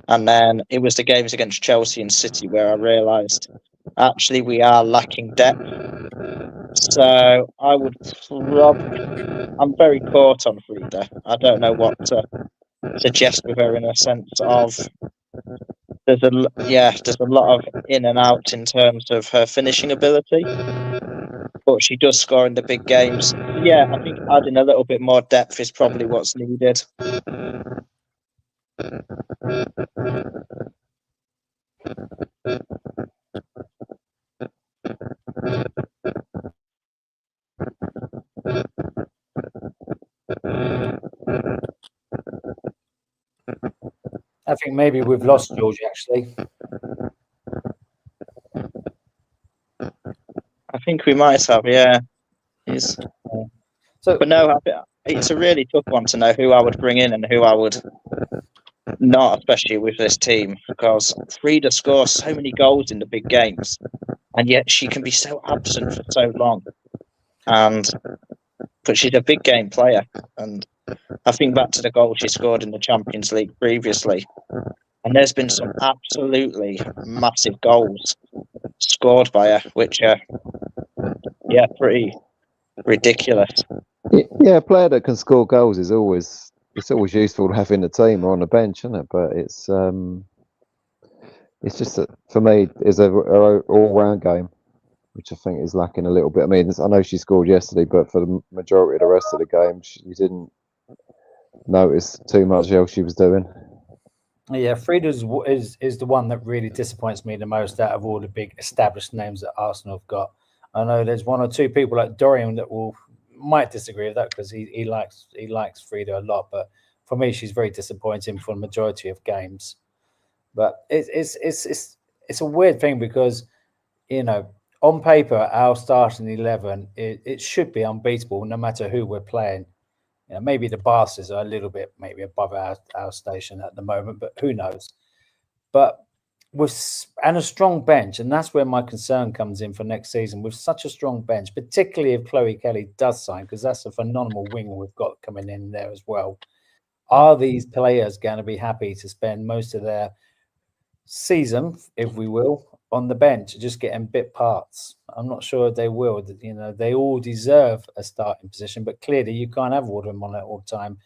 and then it was the games against Chelsea and City where I realised actually we are lacking depth. So I would I'm very caught on Frida. I don't know what to suggest with her, in a sense of there's a lot of in and out in terms of her finishing ability, but she does score in the big games. Yeah, I think adding a little bit more depth is probably what's needed. I think maybe we've lost Georgie, actually. I think we might have, yeah. But no, it's a really tough one to know who I would bring in and who I would not, especially with this team, because Frida scores so many goals in the big games, and yet she can be so absent for so long. But she's a big game player, and I think back to the goal she scored in the Champions League previously, and there's been some absolutely massive goals scored by her, which are pretty ridiculous. Yeah, a player that can score goals is always useful to have in the team or on the bench, isn't it? But it's just that for me, it's a all-round game. which I think is lacking a little bit. I mean, I know she scored yesterday, but for the majority of the rest of the game, she didn't notice too much else she was doing. Yeah, Frieda's is the one that really disappoints me the most out of all the big established names that Arsenal have got. I know there's one or two people like Dorian that might disagree with that because he likes Frieda a lot, but for me, she's very disappointing for the majority of games. But it's a weird thing because, you know, on paper, our starting 11 it should be unbeatable no matter who we're playing. You know, maybe the Barces are a little bit maybe above our station at the moment, but who knows? But and a strong bench, and that's where my concern comes in for next season. With such a strong bench, particularly if Chloe Kelly does sign, because that's a phenomenal winger we've got coming in there as well. Are these players going to be happy to spend most of their season, if we will, on the bench, just getting bit parts? I'm not sure they will. You know, they all deserve a starting position, but clearly you can't have all of them on it all the time.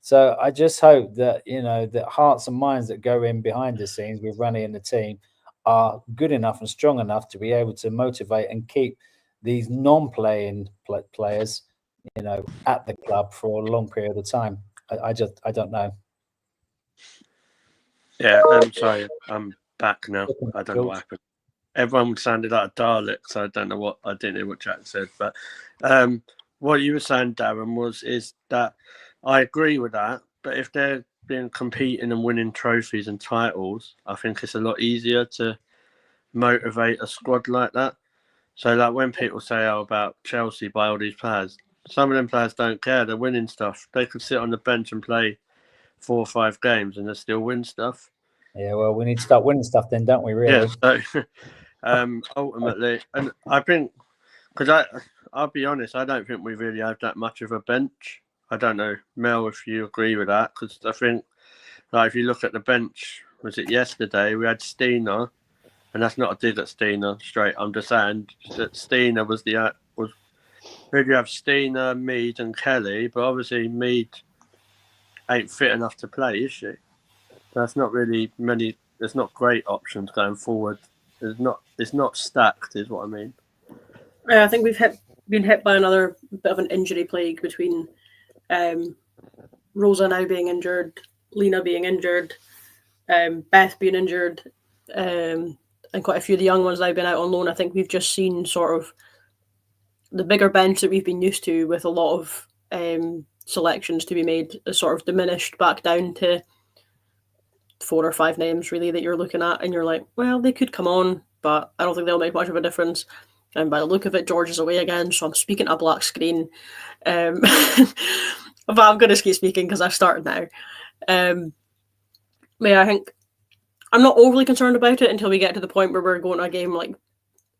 So I just hope that, you know, the hearts and minds that go in behind the scenes with Rani and the team are good enough and strong enough to be able to motivate and keep these non-playing players, you know, at the club for a long period of time. I don't know. Yeah, I'm sorry. I'm back now. I don't know what happened. Everyone sounded like a Dalek, so I didn't hear what Jack said. But what you were saying, Darren, is that I agree with that. But if they're been competing and winning trophies and titles, I think it's a lot easier to motivate a squad like that. So, like when people say, "Oh, about Chelsea buy all these players," some of them players don't care. They're winning stuff. They could sit on the bench and play 4 or 5 games and they still win stuff. Yeah, well, we need to start winning stuff then, don't we? Really? Yeah. So, ultimately, and I think because I'll be honest, I don't think we really have that much of a bench. I don't know, Mel, if you agree with that, because I think, like, if you look at the bench, was it yesterday? We had Stina, and that's not a dig at Stina. Straight, I'm just saying that Stina was who do you have? Stina, Mead, and Kelly, but obviously Mead ain't fit enough to play, is she? That's not really many. There's not great options going forward. It's not stacked, is what I mean. I think we've been hit by another bit of an injury plague between Rosa now being injured, Lena being injured, Beth being injured, and quite a few of the young ones now been out on loan. I think we've just seen sort of the bigger bench that we've been used to with a lot of selections to be made is sort of diminished back down to 4 or 5 names really that you're looking at, and you're like, well, they could come on, but I don't think they'll make much of a difference. And by the look of it, George is away again, so I'm speaking to a black screen. But I'm going to keep speaking because I've started now. But yeah, I think I'm not overly concerned about it until we get to the point where we're going to a game like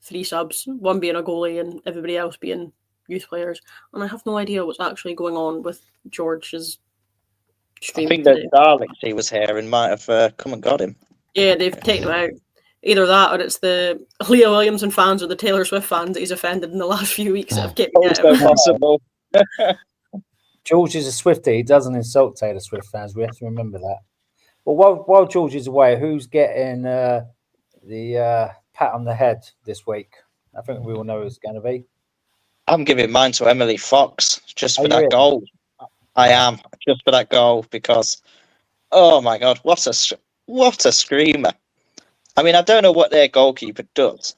3 subs, 1 being a goalie and everybody else being youth players. And I have no idea what's actually going on with George's stream. I think that Dalek, he was here and might have come and got him. Yeah, they've taken him out. Either that or it's the Leah Williamson fans or the Taylor Swift fans that he's offended in the last few weeks that have kept him. Also possible. George is a Swiftie. He doesn't insult Taylor Swift fans. We have to remember that. But while George is away, who's getting the pat on the head this week? I think we all know who it's going to be. I'm giving mine to Emily Fox just for that goal. I am, just for that goal, because, oh my God, what a screamer. I mean, I don't know what their goalkeeper does.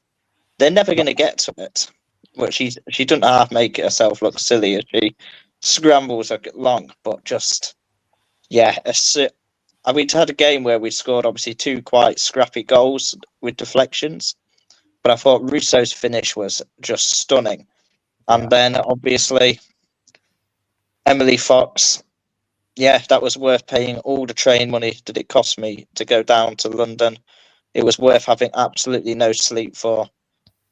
They're never going to get to it. But she doesn't half make it herself look silly as she scrambles along. But just, yeah. We had a game where we scored, obviously, 2 quite scrappy goals with deflections. But I thought Russo's finish was just stunning. And then, obviously, Emily Fox, yeah, that was worth paying all the train money that it cost me to go down to London. It was worth having absolutely no sleep for,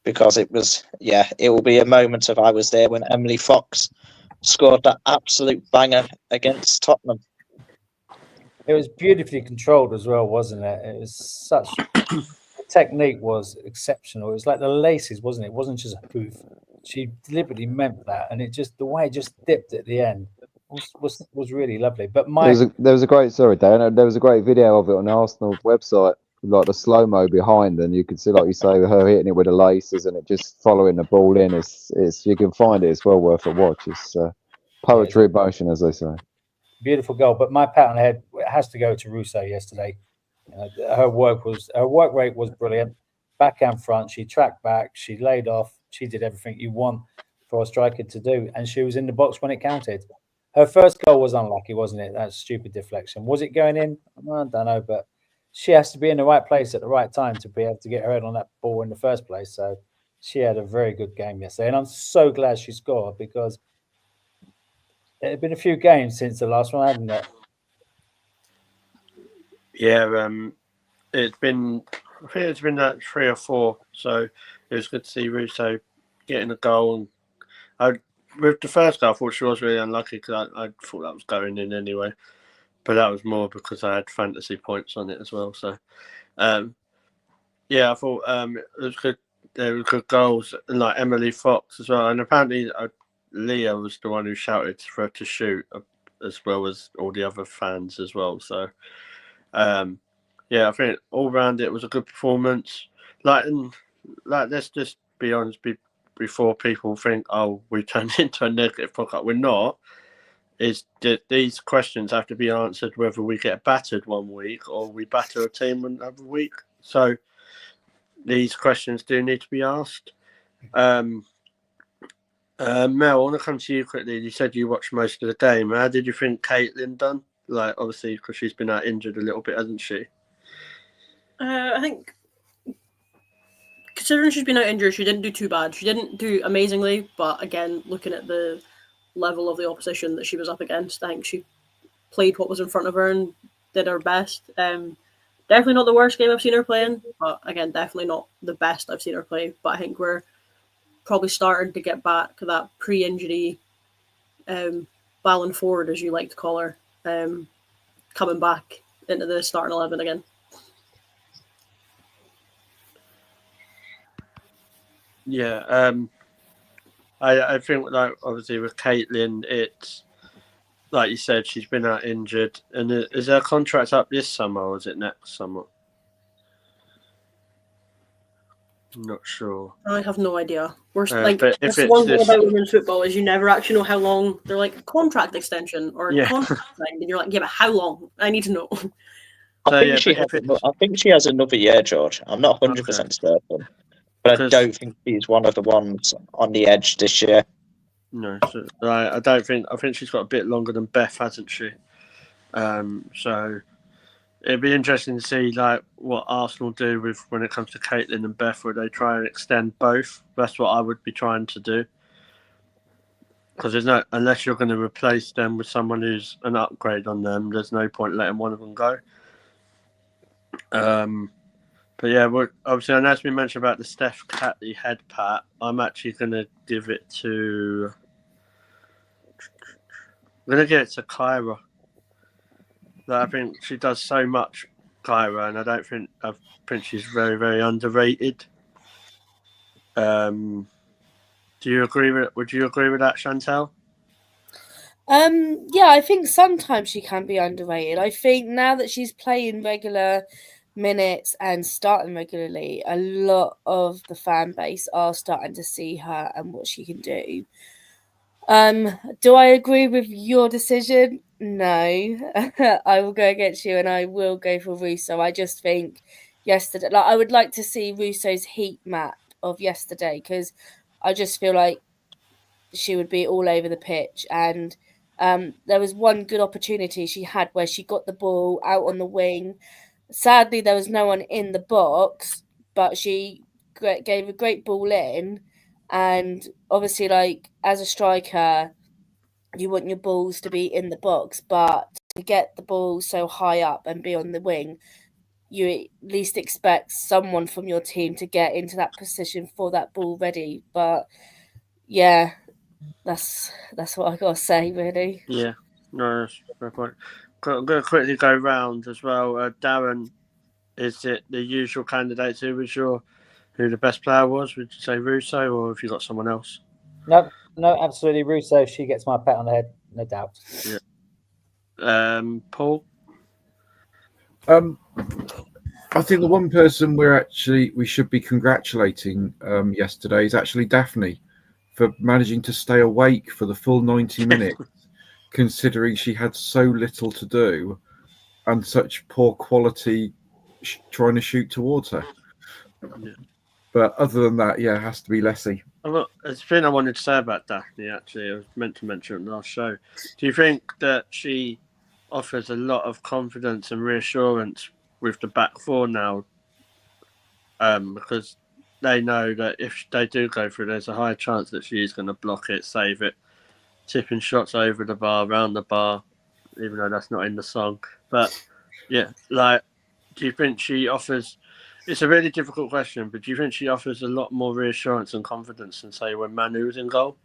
because it was, it will be a moment of I was there when Emily Fox scored that absolute banger against Tottenham. It was beautifully controlled as well, wasn't it? It was such the technique was exceptional. It was like the laces, wasn't it? It wasn't just a poof. She deliberately meant that, and it just the way it just dipped at the end was really lovely. But there was a great sorry, Dan. There was a great video of it on the Arsenal website like the slow mo behind, and you can see, like you say, her hitting it with the laces and it just following the ball in. It's you can find it. It's well worth a watch. It's poetry in motion, as they say. Beautiful goal, but my pat on the head has to go to Russo yesterday. Her work rate was brilliant. Backhand front, she tracked back, she laid off, she did everything you want for a striker to do, and she was in the box when it counted. Her first goal was unlucky, wasn't it? That stupid deflection. Was it going in? I don't know, but she has to be in the right place at the right time to be able to get her head on that ball in the first place. So she had a very good game yesterday, and I'm so glad she scored because it had been a few games since the last one, hadn't it? Yeah, it's been, I think it's been like 3 or 4. So it was good to see Russo getting a goal. And with the first goal, I thought she was really unlucky because I thought that was going in anyway. But that was more because I had fantasy points on it as well. So, yeah, I thought it was good. There were good goals, and like Emily Fox as well. And apparently, Leah was the one who shouted for her to shoot, as well as all the other fans as well. So, yeah, I think all round it was a good performance. Let's just be honest. Before people think, oh, we turned into a negative podcast, we're not. Is that these questions have to be answered whether we get battered one week or we batter a team another week. So these questions do need to be asked. Mel, I want to come to you quickly. You said you watched most of the game. How did you think Caitlin done? Like, obviously, because she's been out injured a little bit, hasn't she? I think, considering she's been out injured, she didn't do too bad. She didn't do amazingly, but again, looking at the level of the opposition that she was up against, I think she played what was in front of her and did her best. Definitely not the worst game I've seen her playing, but again, definitely not the best I've seen her play. But I think we're probably starting to get back to that pre-injury Ballon forward, as you like to call her, coming back into the starting 11 again. Yeah, I think, like, obviously with Caitlin, it's like you said, she's been out injured. And is her contract up this summer or is it next summer? I'm not sure. I have no idea. That's the one thing about women's football is you never actually know how long. They're like contract extension or contract signed, and you're like, yeah, but how long? I need to know. I think she has another year, George. I'm not 100% certain, but I don't think she's one of the ones on the edge this year. No, so, I don't think. I think she's got a bit longer than Beth, hasn't she? So it'd be interesting to see like what Arsenal do with when it comes to Caitlin and Beth. Would they try and extend both? That's what I would be trying to do. Because there's no, unless you're going to replace them with someone who's an upgrade on them, there's no point letting one of them go. But yeah, obviously I know it's been mentioned about the Steph Catley head pat. I'm actually going to give it to. I'm going to give it to Kyra. I think she does so much, Kyra, and I think she's very, very underrated. Do you agree with? Would you agree with that, Chantal? Yeah, I think sometimes she can be underrated. I think now that she's playing regular minutes and starting regularly, a lot of the fan base are starting to see her and what she can do. Do I agree with your decision? No. I will go against you and I will go for Russo. I just think yesterday, I would like to see Russo's heat map of yesterday because I just feel like she would be all over the pitch. And there was one good opportunity she had where she got the ball out on the wing. Sadly, there was no one in the box, but she gave a great ball in. And obviously, like, as a striker, you want your balls to be in the box, but to get the ball so high up and be on the wing, you at least expect someone from your team to get into that position for that ball ready. But yeah, that's what I got to say, really. Yeah, no, that's a fair point. I'm going to quickly go round as well. Darren, is it the usual candidates? Who the best player was? Would you say Russo, or have you got someone else? No, absolutely Russo. She gets my pat on the head, no doubt. Yeah. Paul? I I think the one person we should be congratulating yesterday is actually Daphne for managing to stay awake for the full 90 minutes, considering she had so little to do and such poor quality trying to shoot towards her. Yeah. But other than that, yeah, it has to be Leslie. There's a thing I wanted to say about Daphne, actually. I was meant to mention it in the last show. Do you think that she offers a lot of confidence and reassurance with the back four now? Because they know that if they do go through, there's a higher chance that she is going to block it, save it, tipping shots over the bar, round the bar, even though that's not in the song. But, yeah, do you think she offers... It's a really difficult question, but do you think she offers a lot more reassurance and confidence than, say, when Manu was in goal?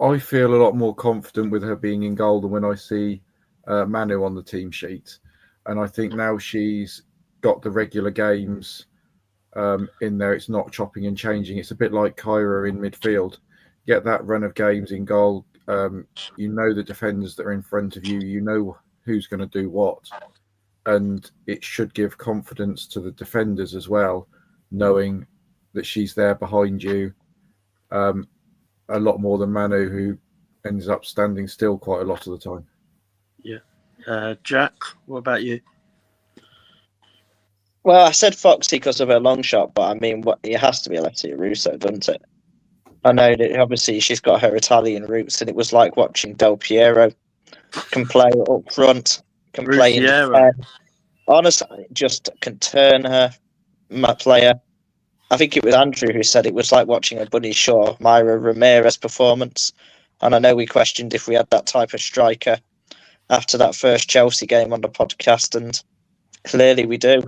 I feel a lot more confident with her being in goal than when I see Manu on the team sheet. And I think now she's got the regular games in there. It's not chopping and changing. It's a bit like Kyra in midfield. Get that run of games in goal. You know the defenders that are in front of you. You know who's going to do what. And it should give confidence to the defenders as well, knowing that she's there behind you a lot more than Manu, who ends up standing still quite a lot of the time. Yeah. Jack, what about you? Well, I said Foxy because of her long shot, but I mean, it has to be Alessia Russo, doesn't it? I know that obviously she's got her Italian roots, and it was like watching Del Piero can play up front, can play in defense. Honestly, just can turn her player. I think it was Andrew who said it was like watching a Bunny Shaw, Myra Ramirez performance. And I know we questioned if we had that type of striker after that first Chelsea game on the podcast, and clearly we do.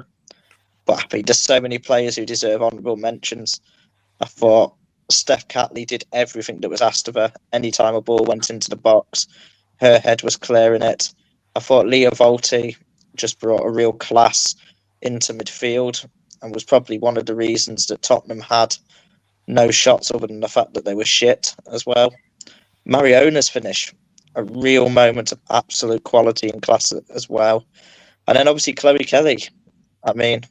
But I mean, there's so many players who deserve honourable mentions. I thought Steph Catley did everything that was asked of her. Anytime a ball went into the box, her head was clearing it. I thought Leah Volti just brought a real class into midfield and was probably one of the reasons that Tottenham had no shots other than the fact that they were shit as well. Mariona's finish, a real moment of absolute quality and class as well. And then obviously Chloe Kelly, I mean,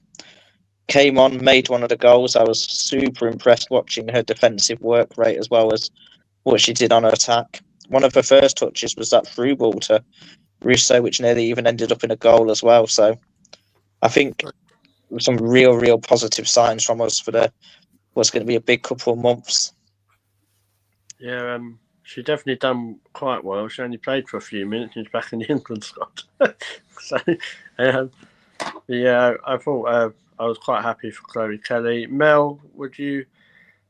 came on, made one of the goals. I was super impressed watching her defensive work rate as well as what she did on her attack. One of her first touches was that through ball to Russo, which nearly even ended up in a goal as well. So I think some real positive signs from us for what's going to be a big couple of months. Yeah, she definitely done quite well. She only played for a few minutes and she's back in the England squad. So, yeah, I thought I was quite happy for Chloe Kelly. Mel, would you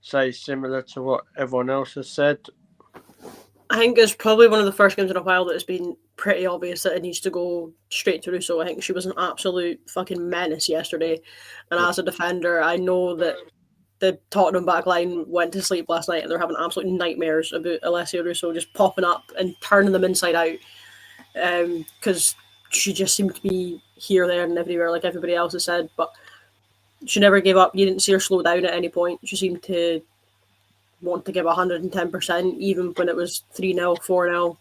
say similar to what everyone else has said? I think it's probably one of the first games in a while that it's been pretty obvious that it needs to go straight to Russo. I think she was an absolute fucking menace yesterday. And as a defender, I know that the Tottenham backline went to sleep last night and they're having absolute nightmares about Alessia Russo just popping up and turning them inside out. Because she just seemed to be here, there and everywhere like everybody else has said. But she never gave up. You didn't see her slow down at any point. She seemed to want to give 110%, even when it was 3-0,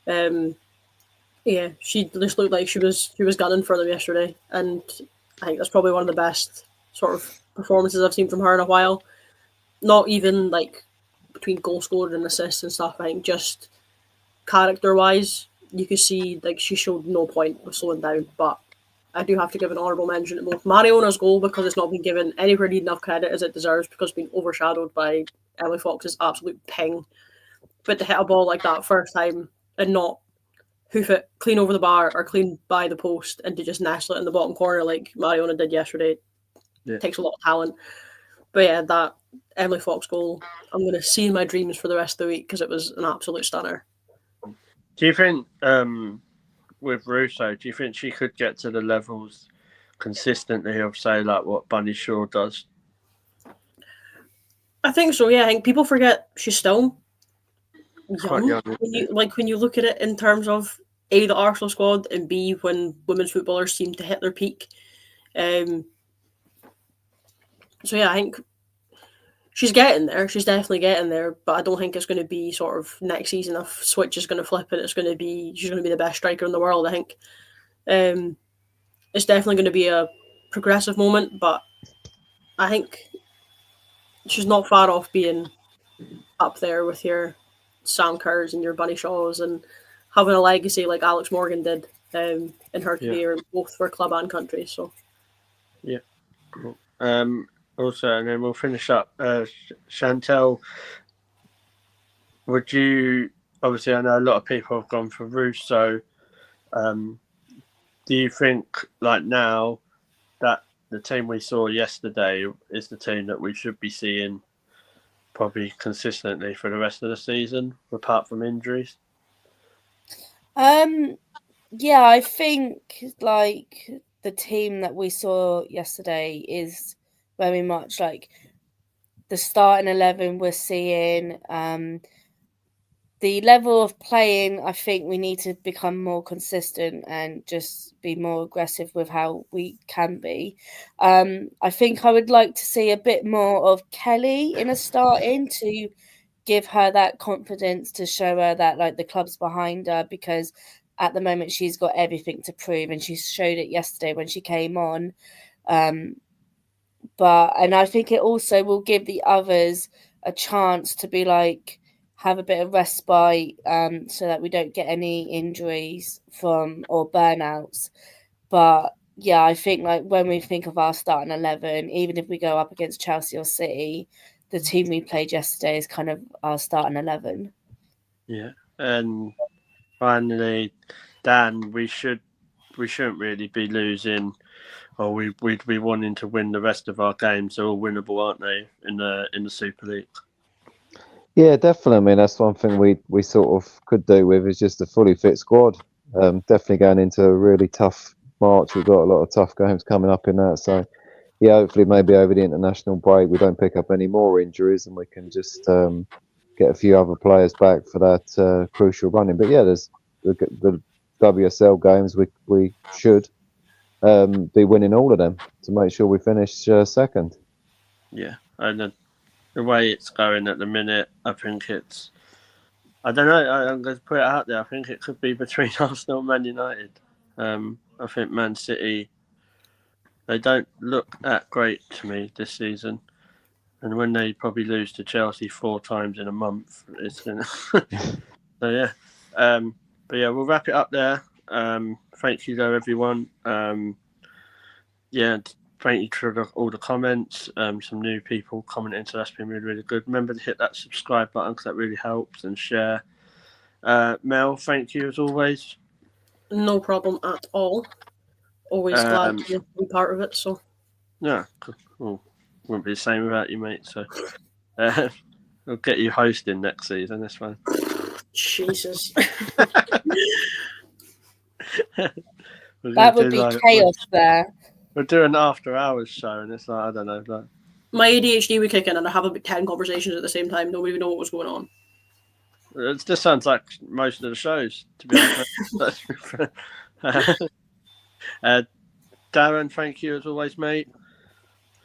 4-0. Yeah, she just looked like she was gunning for them yesterday, and I think that's probably one of the best sort of performances I've seen from her in a while. Not even like between goal scorer and assists and stuff. I think just character-wise, you could see like she showed no point of slowing down. But I do have to give an honourable mention to both Mariona's goal because it's not been given anywhere near enough credit as it deserves because it's been overshadowed by Emily Fox's absolute ping. But to hit a ball like that first time and not hoof it clean over the bar or clean by the post and to just nestle it in the bottom corner like Mariona did yesterday takes a lot of talent. But yeah, that Emily Fox goal, I'm going to see in my dreams for the rest of the week because it was an absolute stunner. Do you think, with Russo, do you think she could get to the levels consistently of, say, like what Bunny Shaw does? I think so, yeah. I think people forget she's still young. When you look at it in terms of A, the Arsenal squad, and B, when women's footballers seem to hit their peak. So yeah, I think she's getting there. She's definitely getting there, but I don't think it's going to be sort of next season if switch is going to flip and she's going to be the best striker in the world. I think it's definitely going to be a progressive moment, but I think she's not far off being up there with your Sam Kerrs and your Bunny Shaws and having a legacy like Alex Morgan did in her career, both for club and country. So, yeah, cool. Also, and then we'll finish up. Chantel, would you? Obviously, I know a lot of people have gone for Russo. Do you think, like now, that the team we saw yesterday is the team that we should be seeing probably consistently for the rest of the season, apart from injuries? Yeah, I think like the team that we saw yesterday is very much like the starting 11 we're seeing. The level of playing, I think we need to become more consistent and just be more aggressive with how we can be. I think I would like to see a bit more of Kelly in a starting to give her that confidence, to show her that like the club's behind her, because at the moment she's got everything to prove and she showed it yesterday when she came on. And I think it also will give the others a chance to be like, have a bit of respite, so that we don't get any injuries from or burnouts. But yeah, I think like when we think of our starting 11, even if we go up against Chelsea or City, the team we played yesterday is kind of our starting 11. Yeah, and finally, Dan, we shouldn't really be losing, or we'd be wanting to win the rest of our games. They're all winnable, aren't they? In the Super League. Yeah, definitely. I mean, that's one thing we sort of could do with is just a fully fit squad. Definitely going into a really tough March. We've got a lot of tough games coming up in that. So, yeah, hopefully maybe over the international break we don't pick up any more injuries and we can just get a few other players back for that crucial running. But yeah, there's the WSL games we should be winning all of them to make sure we finish second. Yeah, and the way it's going at the minute, I think it's... I don't know, I'm going to put it out there. I think it could be between Arsenal and Man United. I think Man City, they don't look that great to me this season. And when they probably lose to Chelsea 4 times in a month, it's going to... So, yeah. But, yeah, we'll wrap it up there. Thank you, though, everyone. Yeah, thank you for all the comments. Some new people commenting, so that's been really, really good. Remember to hit that subscribe button because that really helps, and share. Mel, thank you as always. No problem at all. Always glad to be part of it. So yeah, cool. Wouldn't be the same without you, mate. So we'll get you hosting next season. That's fine. Jesus. That would be chaos there. We're doing an after hours show, and it's like, I don't know. Like... My ADHD would kick in, and I have about 10 conversations at the same time. Nobody would know what was going on. It just sounds like most of the shows, to be honest. Darren, thank you as always, mate.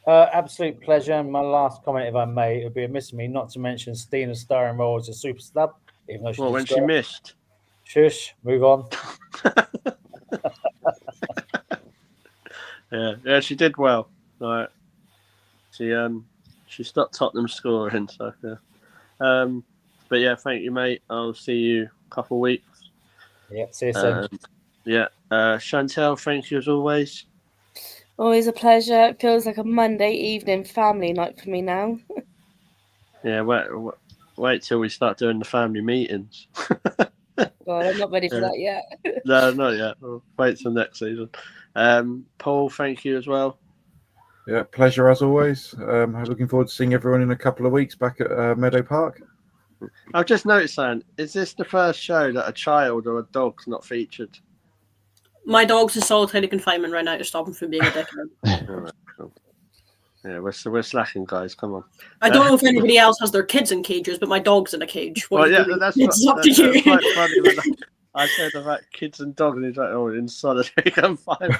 Absolute pleasure. And my last comment, if I may, it would be amiss of me not to mention Stina's starring role as a super sub. Even though when she missed? Shush, move on. Yeah, she did well. Right, she stopped Tottenham scoring. So yeah, but yeah, thank you, mate. I'll see you a couple of weeks. Yeah, see you soon. Yeah, Chantel, thank you as always. Always a pleasure. It feels like a Monday evening family night for me now. Yeah, wait till we start doing the family meetings. God, I'm not ready for that yet. No, not yet. We'll wait till next season. Paul, thank you as well. Yeah, pleasure as always. I'm looking forward to seeing everyone in a couple of weeks back at Meadow Park. I've just noticed, is this the first show that a child or a dog's not featured? My dog's in solitary confinement right now to stop him from being a dickhead. All right, cool. Yeah, we're slacking, guys. Come on. I don't know if anybody else has their kids in cages, but my dog's in a cage. It's up to you. That's quite funny when I said about kids and dogs, and he's like, "Oh, in solitary confinement."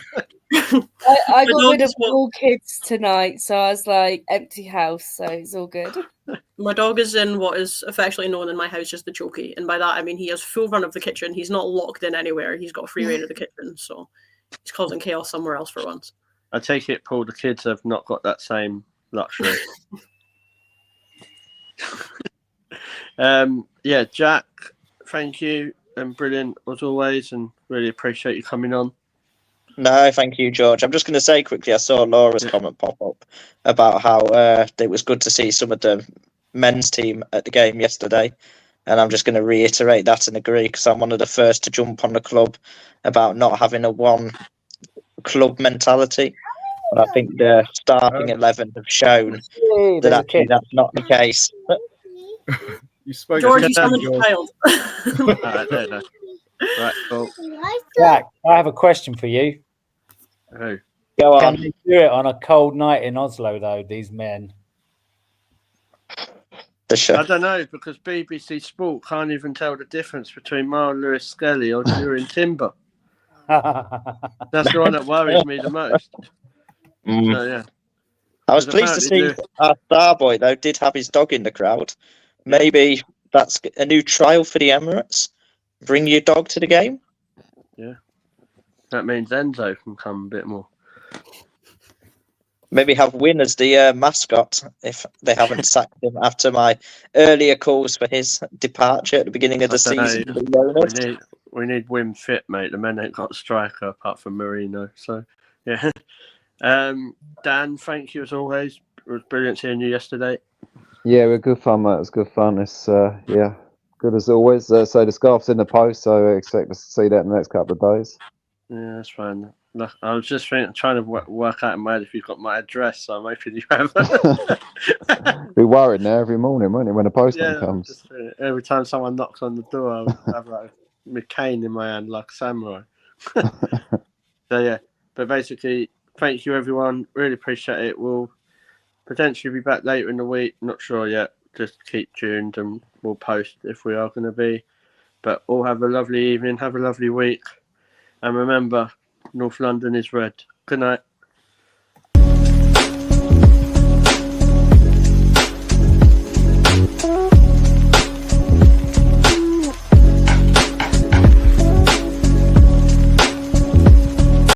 I got rid of all kids tonight, so I was like, empty house, so it's all good. My dog is in what is affectionately known in my house as the chokey, and by that I mean he has full run of the kitchen. He's not locked in anywhere. He's got free reign of the kitchen, so he's causing chaos somewhere else for once. I take it, Paul, the kids have not got that same luxury. Yeah, Jack, thank you, and brilliant as always, and really appreciate you coming on. No, thank you, George. I'm just going to say quickly, I saw Laura's comment pop up about how it was good to see some of the men's team at the game yesterday. And I'm just going to reiterate that and agree, because I'm one of the first to jump on the club about not having a one club mentality. And I think the starting 11 have shown that actually that's not the case. You spoke George, to you summoned a child. All right, there you go. Right, cool. Jack, I have a question for you. Who? Go Can on. they do it on a cold night in Oslo, though, these men? The show. I don't know, because BBC Sport can't even tell the difference between Marlon Lewis Skelly or Julian Timber. That's the one that worries me the most. So, yeah. I was Because pleased to apparently see our star boy, though, did have his dog in the crowd. Maybe that's a new trial for the Emirates. Bring your dog to the game. Yeah. That means Enzo can come a bit more. Maybe have Win as the mascot if they haven't sacked him after my earlier calls for his departure at the beginning of the season. We need Wim fit, mate. The men ain't got a striker apart from Marino. So, yeah. Dan, thank you as always. It was brilliant seeing you yesterday. Yeah, we're good fun, mate. It was good fun. It's yeah, good as always. So the scarf's in the post, so I expect us to see that in the next couple of days. Yeah, that's fine. Look, I was just trying to work out in my head if you've got my address, so I'm hoping you have. Be worried now every morning, won't you, when the postman comes? Just, every time someone knocks on the door, I'll have like my cane in my hand like a samurai. So yeah, but basically, thank you everyone. Really appreciate it. We'll potentially be back later in the week. Not sure yet. Just keep tuned and we'll post if we are going to be. But all have a lovely evening. Have a lovely week. And remember, North London is red. Good night.